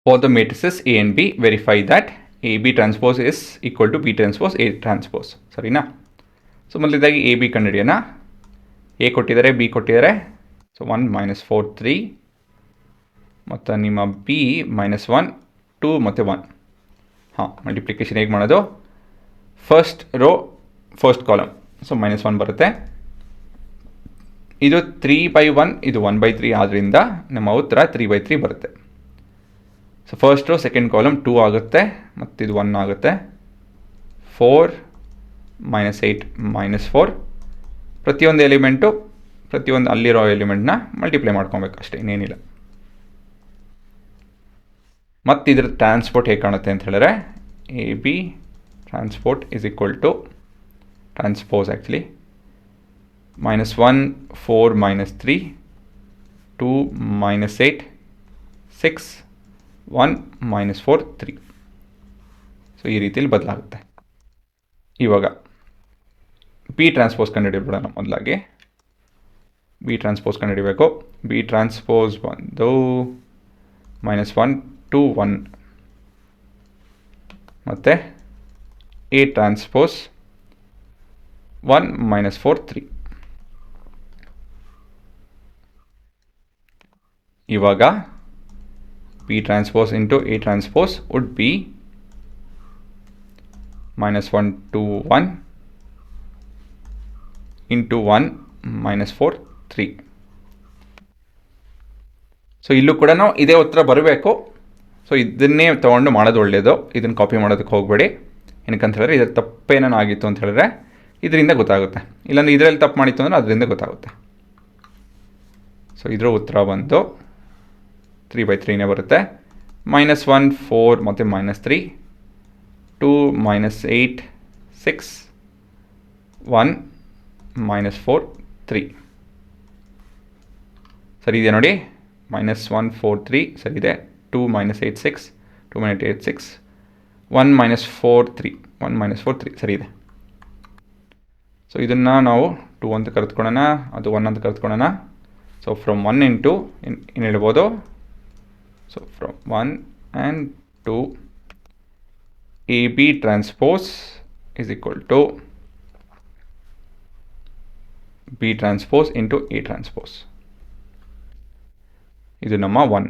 For the matrices A and B, verify that AB transpose is equal to B transpose A transpose. ಸರಿನಾ? So ಮೊದಲನೇದಾಗಿ A B ಕಂಡುಹಿಡಿಯೋಣ. A ಕೊಟ್ಟಿದ್ದಾರೆ, B ಕೊಟ್ಟಿದ್ದಾರೆ. So 1 - 4 3 ಮತ್ತು ನಿಮ್ಮ B -1 2 ಮತ್ತು 1. ಹಾಂ, ಮಲ್ಟಿಪ್ಲಿಕೇಶನ್ ಹೇಗೆ ಮಾಡೋದು? First row first column, so -1 ಬರುತ್ತೆ. ಇದು 3/1, ಇದು 1/3 ಆದ್ದರಿಂದ ನಮ್ಮ ಉತ್ತರ 3/3 ಬರುತ್ತೆ. So first row second column 2 ಆಗುತ್ತೆ ಮತ್ತು ಇದು 1 ಆಗುತ್ತೆ. 4 - 8 -4. ಪ್ರತಿಯೊಂದು ಎಲಿಮೆಂಟು ಪ್ರತಿಯೊಂದು ಅಲ್ಲಿರೋ ಎಲಿಮೆಂಟ್ನ ಮಲ್ಟಿಪ್ಲೈ ಮಾಡ್ಕೊಬೇಕು ಅಷ್ಟೇ, ಇನ್ನೇನಿಲ್ಲ. ಮತ್ತು ಇದ್ರ ಟ್ರಾನ್ಸ್ಪೋರ್ಟ್ ಹೇಗೆ ಕಾಣುತ್ತೆ ಅಂತ ಹೇಳಿದ್ರೆ, A B transpose is equal to transpose actually -1 4 -3 2 -8 6 1 -4 3. So ಈ ರೀತಿಯಲ್ಲಿ ಬದಲಾಗುತ್ತೆ. ಇವಾಗ ಬಿ ಟ್ರಾನ್ಸ್ಪೋಸ್ ಕಂಡುಹಿಡಿಬಿಡೋಣ. ಮೊದಲಾಗಿ ಬಿ ಟ್ರಾನ್ಸ್ಪೋಸ್ ಕಂಡುಹಿಡಿಬೇಕು. ಬಿ ಟ್ರಾನ್ಸ್ಪೋಸ್ ಬಂದು -1 2 1 ಮತ್ತು ಎ ಟ್ರಾನ್ಸ್ಪೋಸ್ 1 -4 3. ಇವಾಗ B transpose into A transpose would be -1 2 1 into 1 -4 3. So ಇಲ್ಲೂ ಕೂಡ ನಾವು ಇದೇ ಉತ್ತರ ಬರಬೇಕು. ಸೊ ಇದನ್ನೇ ತೊಗೊಂಡು ಮಾಡೋದು ಒಳ್ಳೆಯದು, ಇದನ್ನು ಕಾಪಿ ಮಾಡೋದಕ್ಕೆ ಹೋಗಬೇಡಿ. ಏನಕ್ಕಂತ ಹೇಳಿದ್ರೆ ಇದರ ತಪ್ಪೇನೇನು ಆಗಿತ್ತು ಅಂತ ಹೇಳಿದ್ರೆ ಇದರಿಂದ ಗೊತ್ತಾಗುತ್ತೆ, ಇಲ್ಲಾಂದರೆ ಇದರಲ್ಲಿ ತಪ್ಪು ಮಾಡಿತ್ತು ಅಂದರೆ ಅದರಿಂದ ಗೊತ್ತಾಗುತ್ತೆ. ಸೊ ಇದರ ಉತ್ತರ ಬಂದು 3/3ನೇ ಬರುತ್ತೆ. -1 4 ಮತ್ತು -3 2 -8 6 1 -4 3. ಸರಿ ಇದೆ ನೋಡಿ. -1 4 3 ಸರಿ ಇದೆ. 2 -8 6 2 -8 6 1 -4 3 1 -4 3 ಸರಿ ಇದೆ. ಸೊ ಇದನ್ನು ನಾವು 2 ಅಂತ ಕರೆದುಕೊಳ್ಳೋಣ, ಅದು 1 ಅಂತ ಕರೆದುಕೊಳ್ಳೋಣ. ಸೊ ಫ್ರಮ್ 1 ಇಂಟು ಏನು ಹೇಳ್ಬೋದು? So from 1 and 2, AB transpose is equal to B transpose into A transpose. ಇದು ನಮ್ಮ 1.